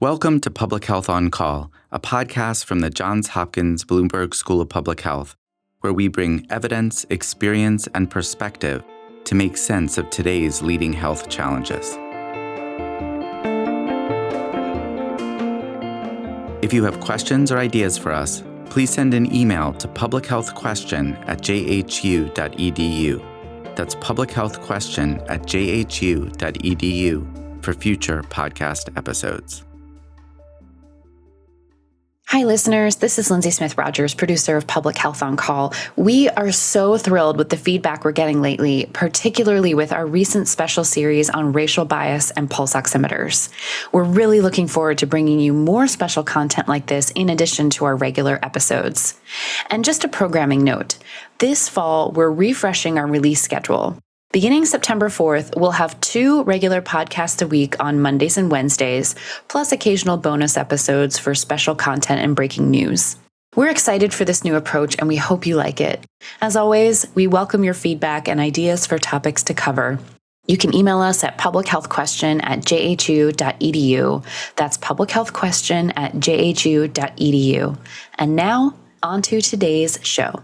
Welcome to Public Health on Call, a podcast from the Johns Hopkins Bloomberg School of Public Health, where we bring evidence, experience, and perspective to make sense of today's leading health challenges. If you have questions or ideas for us, please send an email to publichealthquestion@jhu.edu. That's publichealthquestion@jhu.edu for future podcast episodes. Hi, listeners. This is Lindsay Smith-Rogers, producer of Public Health on Call. We are so thrilled with the feedback we're getting lately, particularly with our recent special series on racial bias and pulse oximeters. We're really looking forward to bringing you more special content like this in addition to our regular episodes. And just a programming note, this fall, we're refreshing our release schedule. Beginning September 4th, we'll have 2 regular podcasts a week on Mondays and Wednesdays, plus occasional bonus episodes for special content and breaking news. We're excited for this new approach, and we hope you like it. As always, we welcome your feedback and ideas for topics to cover. You can email us at publichealthquestion@jhu.edu. That's publichealthquestion@jhu.edu. And now, on to today's show.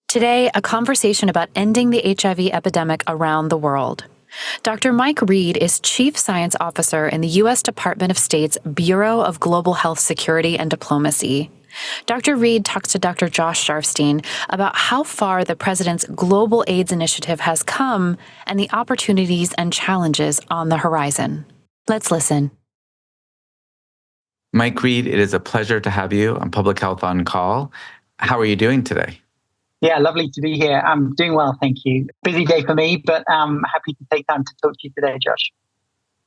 Today, a conversation about ending the HIV epidemic around the world. Dr. Mike Reid is Chief Science Officer in the U.S. Department of State's Bureau of Global Health Security and Diplomacy. Dr. Reid talks to Dr. Josh Sharfstein about how far the president's Global AIDS Initiative has come and the opportunities and challenges on the horizon. Let's listen. Mike Reid, it is a pleasure to have you on Public Health on Call. How are you doing today? Yeah, lovely to be here. I'm doing well, thank you. Busy day for me, but I'm happy to take time to talk to you today, Josh.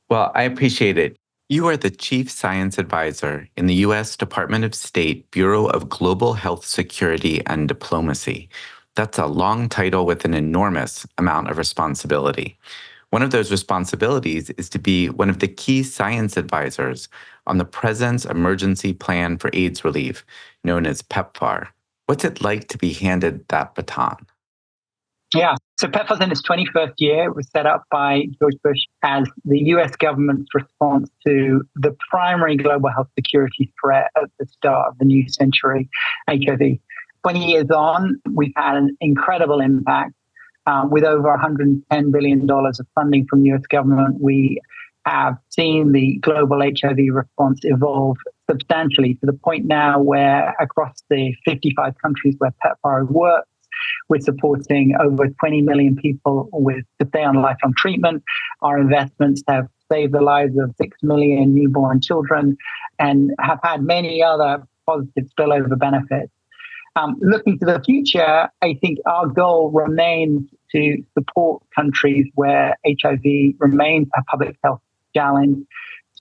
Well, I appreciate it. You are the Chief Science Advisor in the U.S. Department of State Bureau of Global Health Security and Diplomacy. That's a long title with an enormous amount of responsibility. One of those responsibilities is to be one of the key science advisors on the President's Emergency Plan for AIDS Relief, known as PEPFAR. What's it like to be handed that baton? Yeah, so PEPFAR's in its 21st year. It was set up by George Bush as the US government's response to the primary global health security threat at the start of the new century, HIV. 20 years on, we've had an incredible impact. With over $110 billion of funding from the US government, we have seen the global HIV response evolve substantially to the point now where across the 55 countries where PEPFAR works, we're supporting over 20 million people to stay on lifelong treatment. Our investments have saved the lives of 6 million newborn children and have had many other positive spillover benefits. Looking to the future, I think our goal remains to support countries where HIV remains a public health challenge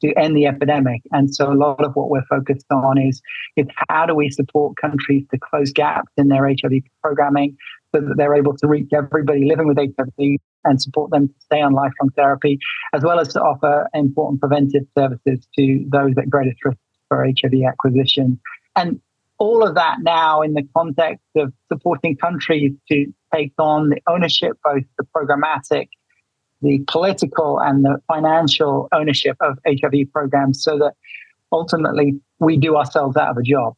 to end the epidemic. And so a lot of what we're focused on is how do we support countries to close gaps in their HIV programming so that they're able to reach everybody living with HIV and support them to stay on lifelong therapy, as well as to offer important preventive services to those at greatest risk for HIV acquisition. And all of that now in the context of supporting countries to take on the ownership, both the programmatic, the political and the financial ownership of HIV programs so that ultimately we do ourselves out of a job.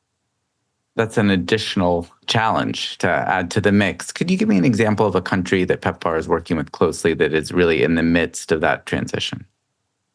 That's an additional challenge to add to the mix. Could you give me an example of a country that PEPFAR is working with closely that is really in the midst of that transition?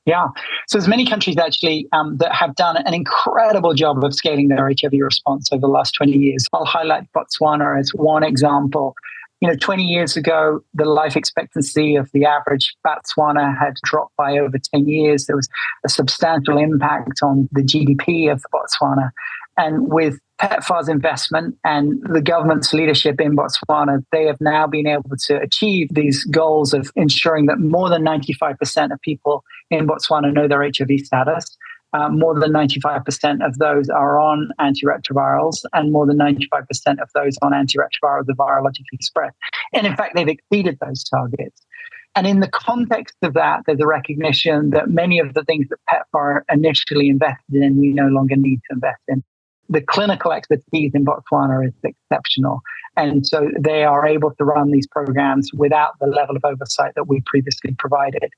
Yeah. So there's many countries actually that have done an incredible job of scaling their HIV response over the last 20 years. I'll highlight Botswana as one example. 20 years ago, the life expectancy of the average Botswana had dropped by over 10 years. There was a substantial impact on the GDP of Botswana. And with PEPFAR's investment and the government's leadership in Botswana, they have now been able to achieve these goals of ensuring that more than 95% of people in Botswana know their HIV status. More than 95% of those are on antiretrovirals, and more than 95% of those on antiretrovirals are virologically expressed. And in fact, they've exceeded those targets. And in the context of that, there's a recognition that many of the things that PEPFAR initially invested in, we no longer need to invest in. The clinical expertise in Botswana is exceptional. And so they are able to run these programs without the level of oversight that we previously provided.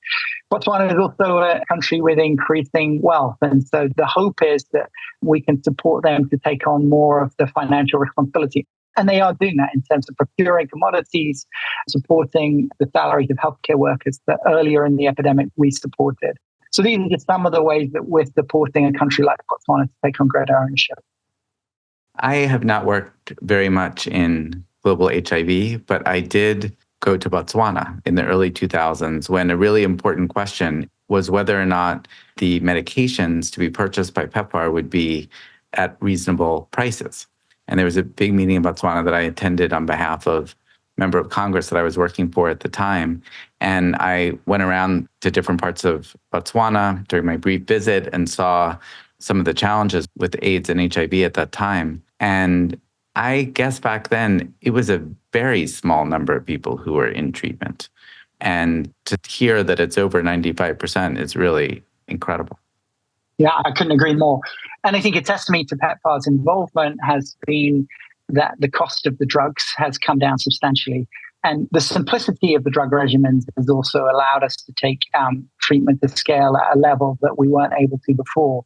Botswana is also a country with increasing wealth. And so the hope is that we can support them to take on more of the financial responsibility. And they are doing that in terms of procuring commodities, supporting the salaries of healthcare workers that earlier in the epidemic we supported. So these are just some of the ways that we're supporting a country like Botswana to take on greater ownership. I have not worked very much in global HIV, but I did go to Botswana in the early 2000s when a really important question was whether or not the medications to be purchased by PEPFAR would be at reasonable prices. And there was a big meeting in Botswana that I attended on behalf of a member of Congress that I was working for at the time. And I went around to different parts of Botswana during my brief visit and saw some of the challenges with AIDS and HIV at that time. And I guess back then, it was a very small number of people who were in treatment. And to hear that it's over 95% is really incredible. Yeah, I couldn't agree more. And I think a testimony to PEPFAR's involvement has been that the cost of the drugs has come down substantially. And the simplicity of the drug regimens has also allowed us to take treatment to scale at a level that we weren't able to before.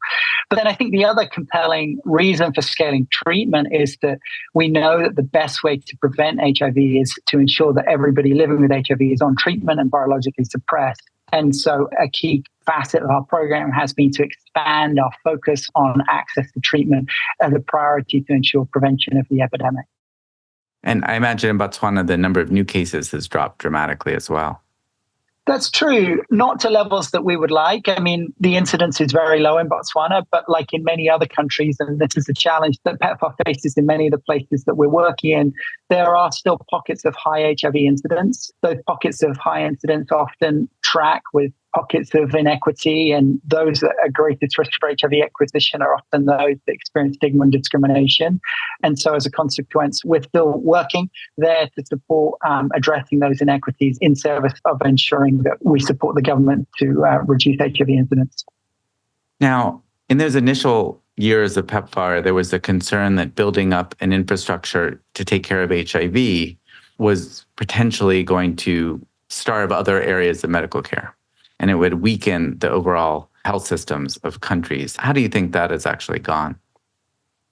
But then I think the other compelling reason for scaling treatment is that we know that the best way to prevent HIV is to ensure that everybody living with HIV is on treatment and biologically suppressed. And so a key facet of our program has been to expand our focus on access to treatment as a priority to ensure prevention of the epidemic. And I imagine in Botswana, the number of new cases has dropped dramatically as well. That's true, not to levels that we would like. I mean, the incidence is very low in Botswana, but like in many other countries, and this is a challenge that PEPFAR faces in many of the places that we're working in, there are still pockets of high HIV incidence. Those pockets of high incidence often track with pockets of inequity, and those that are greatest risk for HIV acquisition are often those that experience stigma and discrimination. And so as a consequence, we're still working there to support addressing those inequities in service of ensuring that we support the government to reduce HIV incidence. Now, in those initial years of PEPFAR, there was a concern that building up an infrastructure to take care of HIV was potentially going to starve other areas of medical care, and it would weaken the overall health systems of countries. How do you think that has actually gone?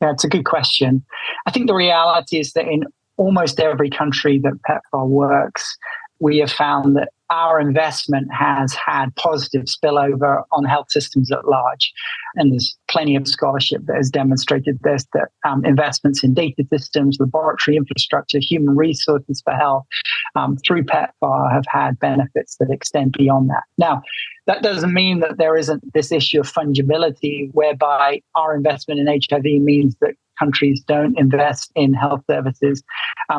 Yeah, it's a good question. I think the reality is that in almost every country that PEPFAR works, we have found that our investment has had positive spillover on health systems at large. And there's plenty of scholarship that has demonstrated this, that investments in data systems, laboratory infrastructure, human resources for health through PEPFAR have had benefits that extend beyond that. Now, that doesn't mean that there isn't this issue of fungibility, whereby our investment in HIV means that countries don't invest in health services.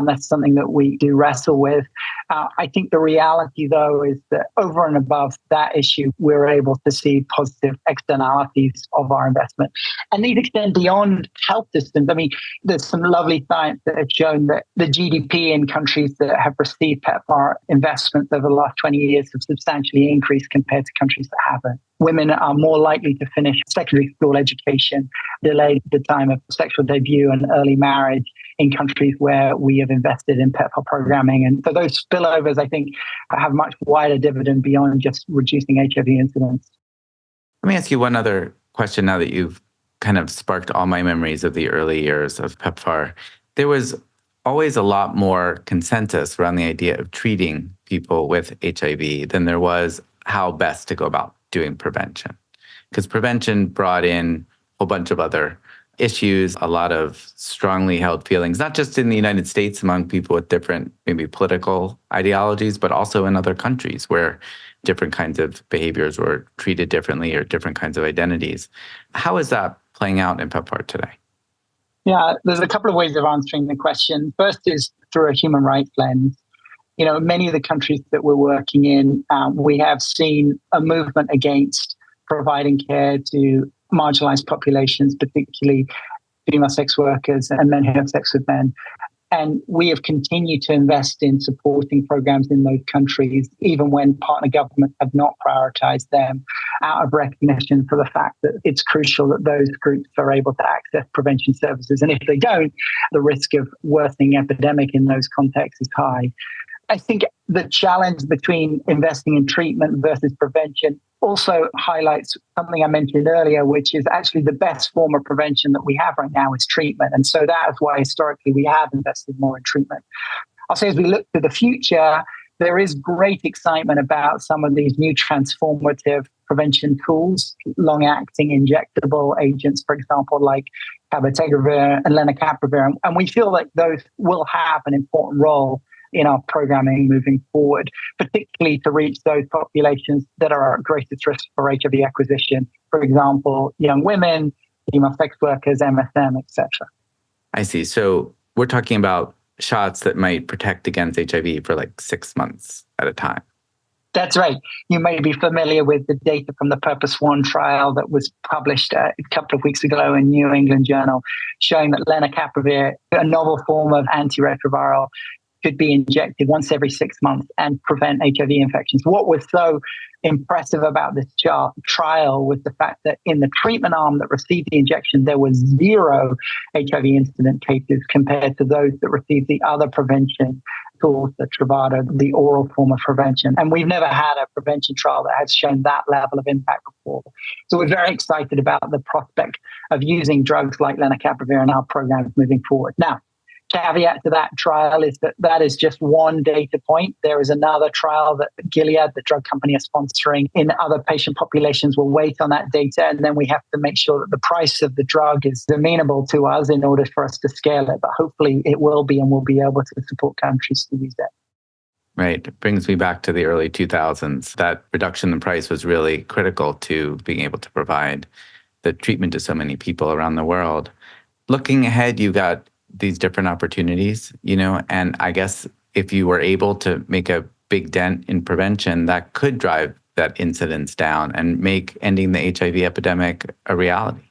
That's something that we do wrestle with. I think the reality, though, is that over and above that issue, we're able to see positive externalities of our investment. And these extend beyond health systems. I mean, there's some lovely science that has shown that the GDP in countries that have received PEPFAR investments over the last 20 years have substantially increased compared to countries that haven't. Women are more likely to finish secondary school education, delay the time of sexual debut and early marriage in countries where we have invested in PEPFAR programming. And so those spillovers, I think, have much wider dividend beyond just reducing HIV incidence. Let me ask you one other question now that you've kind of sparked all my memories of the early years of PEPFAR. There was always a lot more consensus around the idea of treating people with HIV than there was how best to go about doing prevention. Because prevention brought in a whole bunch of other issues, a lot of strongly held feelings, not just in the United States among people with different maybe political ideologies, but also in other countries where different kinds of behaviors were treated differently or different kinds of identities. How is that playing out in PEPFAR today? Yeah, there's a couple of ways of answering the question. First is through a human rights lens. You know, many of the countries that we're working in, we have seen a movement against providing care to marginalized populations, particularly female sex workers and men who have sex with men. And we have continued to invest in supporting programs in those countries, even when partner governments have not prioritized them, out of recognition for the fact that it's crucial that those groups are able to access prevention services. And if they don't, the risk of worsening epidemic in those contexts is high. I think the challenge between investing in treatment versus prevention also highlights something I mentioned earlier, which is actually the best form of prevention that we have right now is treatment. And so that is why historically we have invested more in treatment. I'll say as we look to the future, there is great excitement about some of these new transformative prevention tools, long-acting injectable agents, for example, like cabotegravir and lenacapavir. And we feel like those will have an important role in our programming moving forward, particularly to reach those populations that are at greatest risk for HIV acquisition. For example, young women, female sex workers, MSM, etc. I see. So we're talking about shots that might protect against HIV for like 6 months at a time. That's right. You may be familiar with the data from the PURPOSE-1 trial that was published a couple of weeks ago in New England Journal, showing that lenacapavir, a novel form of antiretroviral, could be injected once every 6 months and prevent HIV infections. What was so impressive about this trial was the fact that in the treatment arm that received the injection, there was 0 HIV incident cases compared to those that received the other prevention tools, the Truvada, the oral form of prevention. And we've never had a prevention trial that has shown that level of impact before. So we're very excited about the prospect of using drugs like lenacapavir in our programs moving forward. Now, caveat to that trial is that is just one data point. There is another trial that Gilead, the drug company, is sponsoring in other patient populations. We'll wait on that data, and then we have to make sure that the price of the drug is amenable to us in order for us to scale it. But hopefully it will be, and we'll be able to support countries to use that. Right. It brings me back to the early 2000s. That reduction in price was really critical to being able to provide the treatment to so many people around the world. Looking ahead, you got these different opportunities, and I guess if you were able to make a big dent in prevention, that could drive that incidence down and make ending the HIV epidemic a reality.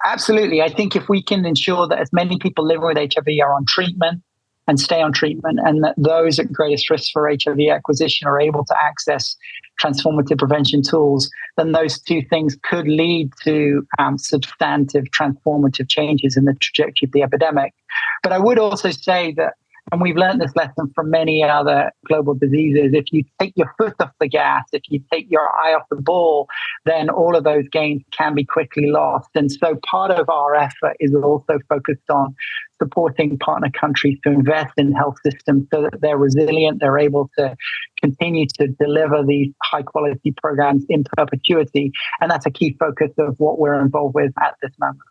Absolutely. I think if we can ensure that as many people living with HIV are on treatment and stay on treatment, and that those at greatest risk for HIV acquisition are able to access transformative prevention tools, then those two things could lead to substantive transformative changes in the trajectory of the epidemic. But I would also say that, and we've learned this lesson from many other global diseases, if you take your foot off the gas, if you take your eye off the ball, then all of those gains can be quickly lost. And so part of our effort is also focused on supporting partner countries to invest in health systems so that they're resilient, they're able to continue to deliver these high quality programs in perpetuity. And that's a key focus of what we're involved with at this moment.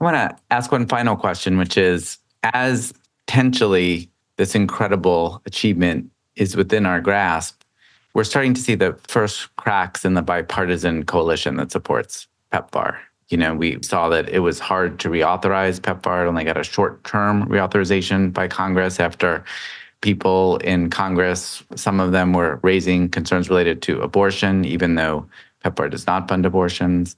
I want to ask one final question, which is, as potentially this incredible achievement is within our grasp, we're starting to see the first cracks in the bipartisan coalition that supports PEPFAR. We saw that it was hard to reauthorize PEPFAR. It only got a short-term reauthorization by Congress after people in Congress, some of them were raising concerns related to abortion, even though PEPFAR does not fund abortions.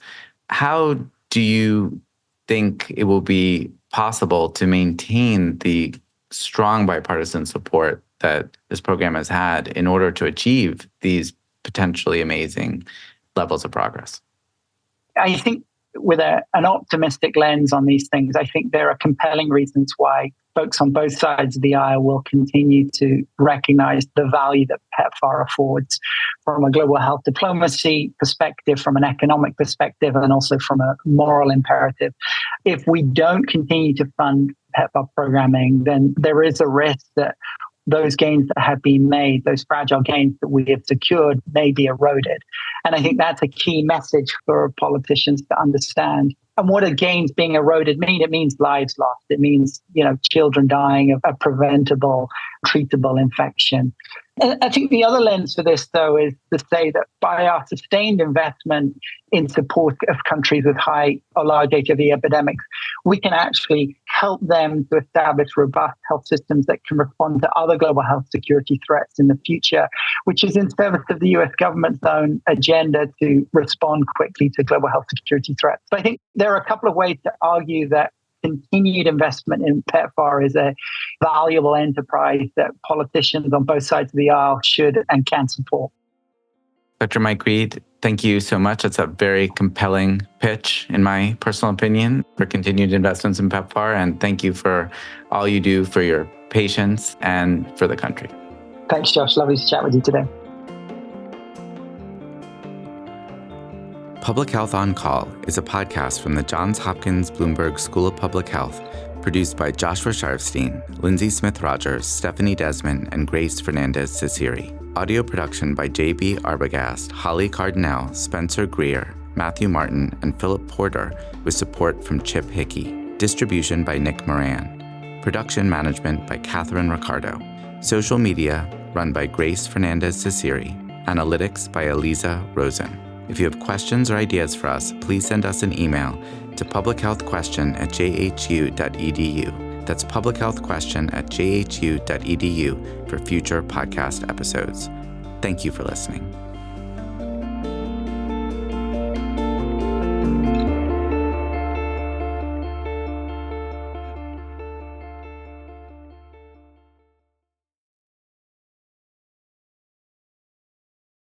How do you think it will be possible to maintain the strong bipartisan support that this program has had in order to achieve these potentially amazing levels of progress? I think with an optimistic lens on these things, I think there are compelling reasons why folks on both sides of the aisle will continue to recognize the value that PEPFAR affords from a global health diplomacy perspective, from an economic perspective, and also from a moral imperative. If we don't continue to fund PEPFAR programming, then there is a risk that those gains that have been made, those fragile gains that we have secured, may be eroded. And I think that's a key message for politicians to understand. And what do gains being eroded mean? It means lives lost. It means, children dying of a preventable, treatable infection. And I think the other lens for this, though, is to say that by our sustained investment in support of countries with high or large HIV epidemics, we can actually help them to establish robust health systems that can respond to other global health security threats in the future, which is in service of the US government's own agenda to respond quickly to global health security threats. So I think there are a couple of ways to argue that continued investment in PEPFAR is a valuable enterprise that politicians on both sides of the aisle should and can support. Dr. Mike Reid, thank you so much. It's a very compelling pitch, in my personal opinion, for continued investments in PEPFAR. And thank you for all you do for your patients and for the country. Thanks, Josh. Lovely to chat with you today. Public Health on Call is a podcast from the Johns Hopkins Bloomberg School of Public Health, produced by Joshua Sharfstein, Lindsay Smith-Rogers, Stephanie Desmond, and Grace Fernandez-Ciceri. Audio production by J.B. Arbogast, Holly Cardinale, Spencer Greer, Matthew Martin, and Philip Porter, with support from Chip Hickey. Distribution by Nick Moran. Production management by Catherine Ricardo. Social media run by Grace Fernandez-Ciceri. Analytics by Eliza Rosen. If you have questions or ideas for us, please send us an email to publichealthquestion@jhu.edu. That's publichealthquestion@jhu.edu for future podcast episodes. Thank you for listening.